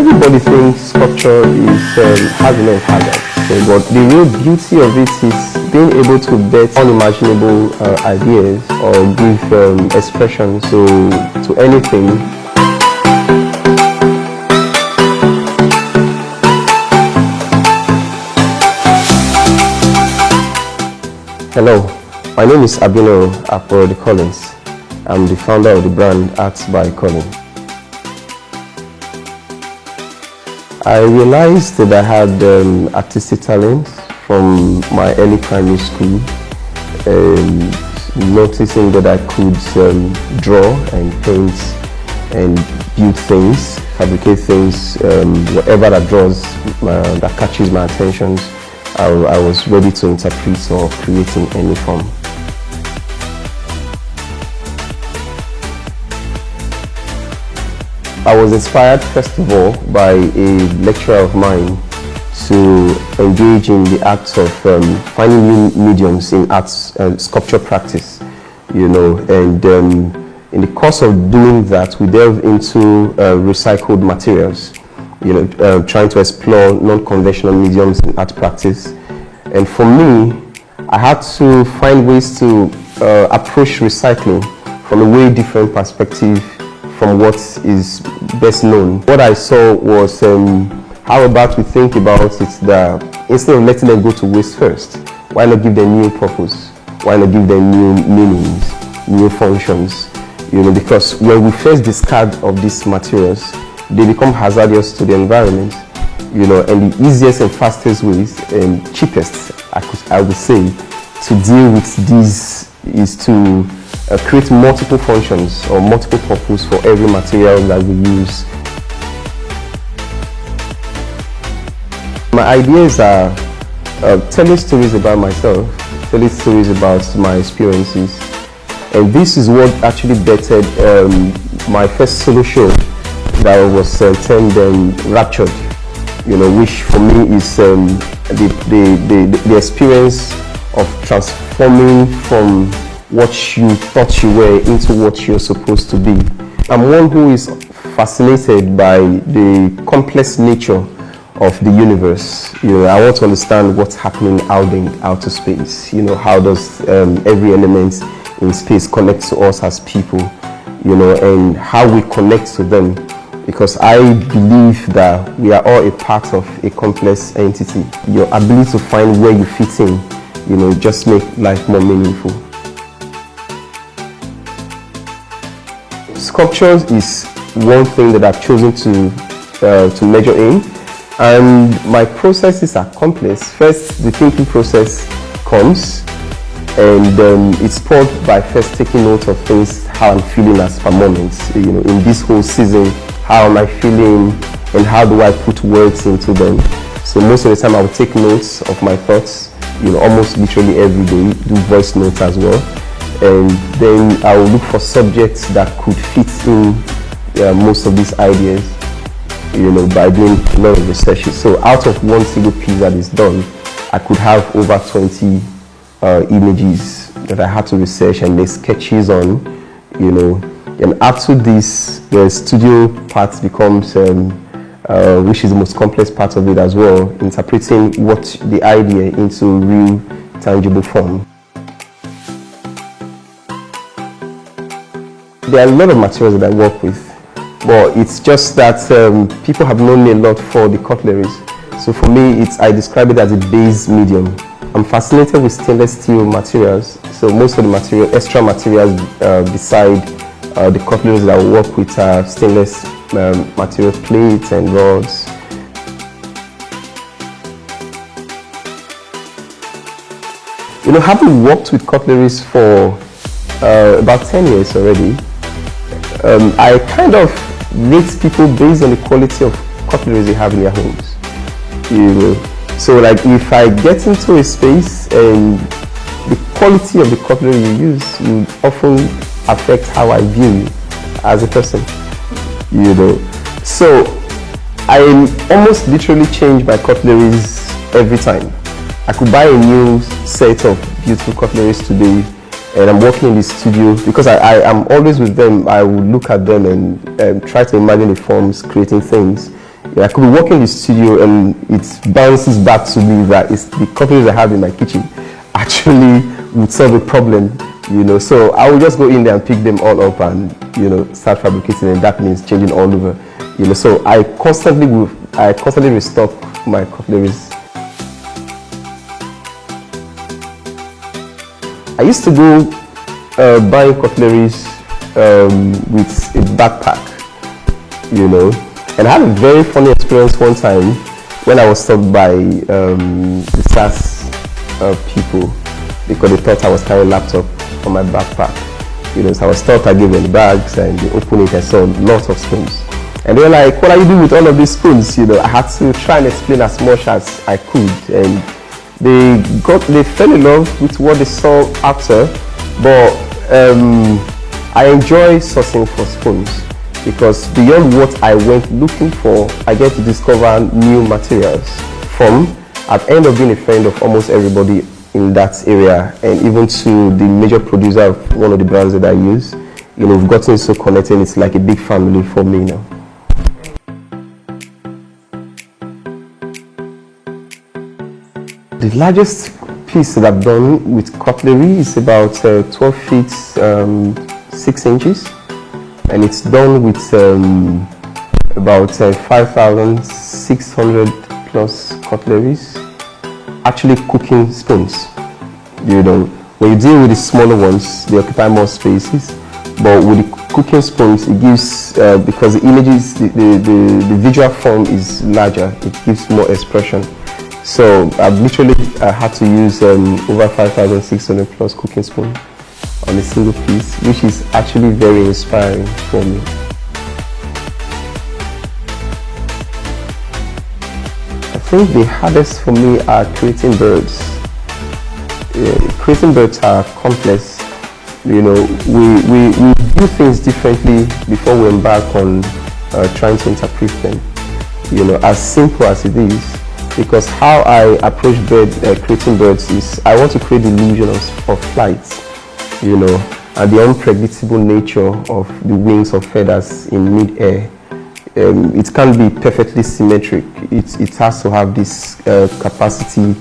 everybody thinks sculpture has a lot of hazards. But the real beauty of it is being able to bet unimaginable ideas or give expression to anything. Hello, my name is Abino Aporodi Collins. I'm the founder of the brand Arts by Colin. I realized that I had artistic talent from my early primary school, noticing that I could draw and paint and build things, fabricate things, whatever that catches my attention, I was ready to interpret or create in any form. I was inspired first of all by a lecturer of mine to engage in the act of finding new mediums in arts sculpture practice, and in the course of doing that, we delve into recycled materials, trying to explore non-conventional mediums in art practice. And for me, I had to find ways to approach recycling from a way different perspective from what is best known. What I saw was how about we think about it that instead of letting them go to waste first, why not give them new purpose? Why not give them new meanings, new functions? Because when we first discard of these materials, they become hazardous to the environment. And the easiest and fastest ways and cheapest, I would say, to deal with these is to create multiple functions or multiple purposes for every material that we use. My ideas are telling stories about myself, telling stories about my experiences, and this is what actually bettered my first solo show that was termed Raptured, which for me is the experience of transforming from what you thought you were into what you're supposed to be. I'm one who is fascinated by the complex nature of the universe. I want to understand what's happening out in outer space. How does every element in space connect to us as people, and how we connect to them. Because I believe that we are all a part of a complex entity. Your ability to find where you fit in, just make life more meaningful. Sculptures is one thing that I've chosen to major in, and my processes are complex. First, the thinking process comes, and it's spurred by first taking note of things, how I'm feeling as per moment. In this whole season, how am I feeling, and how do I put words into them? So most of the time, I will take notes of my thoughts, almost literally every day, do voice notes as well. And then I will look for subjects that could fit in most of these ideas, by doing a lot of researches. So out of one single piece that is done, I could have over 20 images that I had to research and make sketches on, And after this, the studio part becomes, which is the most complex part of it as well, interpreting what the idea into real, tangible form. There are a lot of materials that I work with, but it's just that people have known me a lot for the cutleries. So for me, I describe it as a base medium. I'm fascinated with stainless steel materials, so most of the extra materials beside the cutleries that I work with are stainless material plates and rods. Having worked with cutleries for about 10 years already, I kind of rate people based on the quality of cutlery they have in their homes. So like if I get into a space and the quality of the cutlery you use will often affect how I view you as a person. So I almost literally change my cutleries every time. I could buy a new set of beautiful cutleries today, and I'm working in the studio because I am always with them. I will look at them and try to imagine the forms, creating things, I could be working in the studio and it bounces back to me that it's the cutleries I have in my kitchen actually would solve a problem, So I will just go in there and pick them all up and, start fabricating, and that means changing all over, So I constantly restock my cutleries. I used to go buying cutleries with a backpack, And I had a very funny experience one time when I was stopped by the SAS people because they thought I was carrying a laptop on my backpack. So I was stopped, I gave them the bags and they opened it and saw lots of spoons. And they were like, what are you doing with all of these spoons? I had to try and explain as much as I could. And they fell in love with what they saw after. But I enjoy sourcing for spoons, because beyond what I went looking for, I get to discover new materials from. I've ended up being a friend of almost everybody in that area, and even to the major producer of one of the brands that I use. We've gotten so connected, it's like a big family for me now. The largest piece that I've done with cutlery is about 12 feet 6 inches. And it's done with about 5,600 plus cutleries, actually cooking spoons. When you deal with the smaller ones, they occupy more spaces, but with the cooking spoons, it gives, because the images, the visual form is larger, it gives more expression. So I've literally had to use over 5,600 plus cooking spoons on a single piece, which is actually very inspiring for me. I think the hardest for me are creating birds. Creating birds are complex. We do things differently before we embark on trying to interpret them. As simple as it is, because how I approach creating birds is I want to create the illusion of flight. And the unpredictable nature of the wings or feathers in mid-air. It can't be perfectly symmetric. It has to have this capacity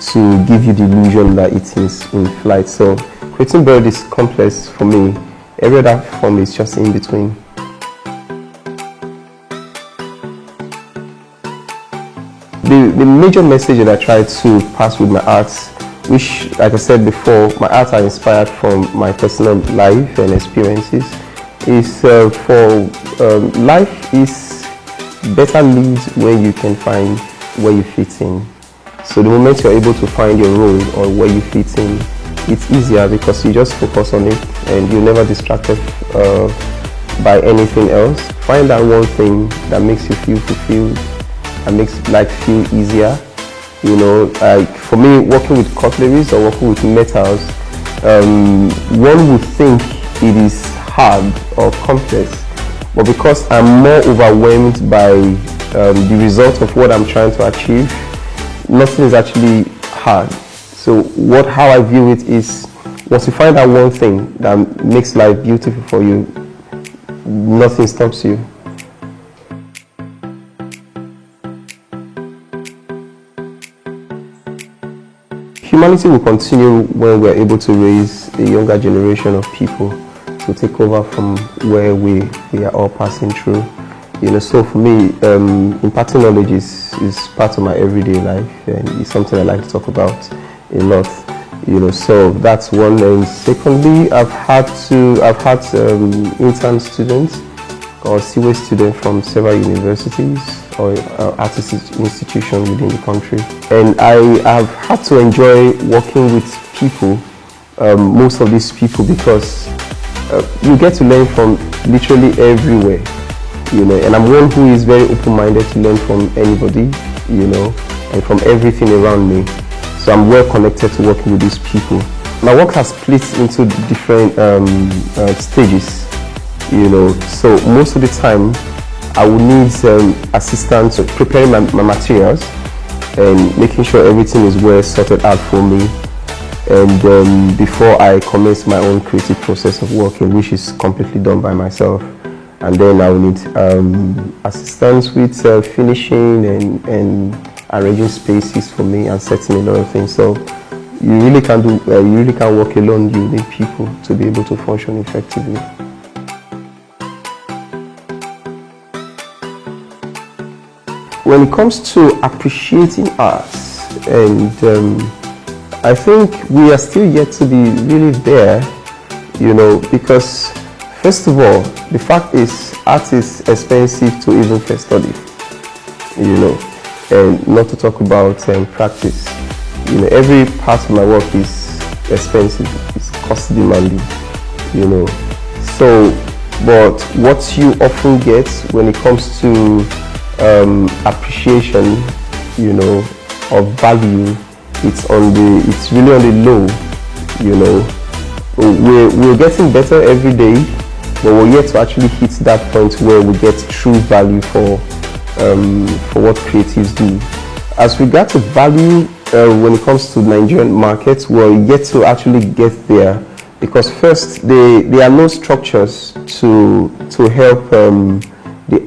to give you the illusion that it is in flight. So creating bird is complex for me. Every other form is just in between. The major message that I try to pass with my art, which, like I said before, my art are inspired from my personal life and experiences, is life is better lived when you can find where you fit in. So the moment you're able to find your role or where you fit in, it's easier because you just focus on it and you're never distracted by anything else. Find that one thing that makes you feel fulfilled and makes life feel easier. For me, working with cutleries or working with metals, one would think it is hard or complex, but because I'm more overwhelmed by the result of what I'm trying to achieve, nothing is actually hard. So how I view it is, once you find that one thing that makes life beautiful for you, nothing stops you. Humanity will continue when we're able to raise a younger generation of people to take over from where we are all passing through. So for me, imparting knowledge is part of my everyday life, and it's something I like to talk about a lot. So that's one. And secondly, I've had intern students or CWA students from several universities or artistic institutions within the country. And I have had to enjoy working with people, most of these people, because you get to learn from literally everywhere, and I'm one who is very open-minded to learn from anybody, and from everything around me. So I'm well connected to working with these people. My work has split into different stages, so most of the time I will need assistance with preparing my materials and making sure everything is well sorted out for me, and before I commence my own creative process of working, which is completely done by myself. and then I will need assistance with finishing and arranging spaces for me and setting a lot of things. So you really can't work alone. You need people to be able to function effectively. When it comes to appreciating arts, and I think we are still yet to be really there, because first of all, the fact is art is expensive to even first study, and not to talk about practice. Every part of my work is expensive, it's cost demanding, So, but what you often get when it comes to appreciation, of value, it's really on the low, We're getting better every day, but we're yet to actually hit that point where we get true value for what creatives do. As regards to value, when it comes to Nigerian markets, we're yet to actually get there, because first, there are no structures to help the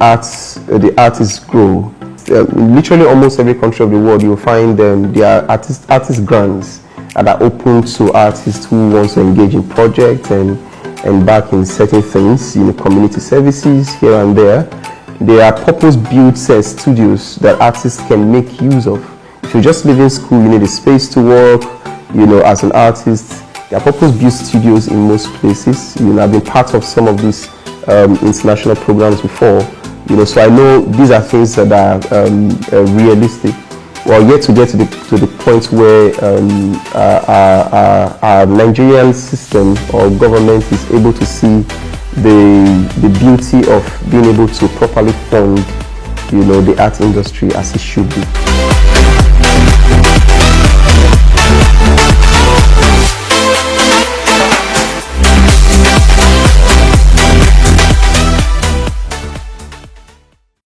artists grow. Literally almost every country of the world, you'll find there are artist grants that are open to artists who want to engage in projects and back in certain things, community services here and there. There are purpose-built studios that artists can make use of. If you're just leaving school, you need a space to work, as an artist. There are purpose-built studios in most places. I've been part of some of these international programs before, so I know these are things that are realistic. We're yet to get to the point where our Nigerian system or government is able to see the beauty of being able to properly fund, the art industry as it should be.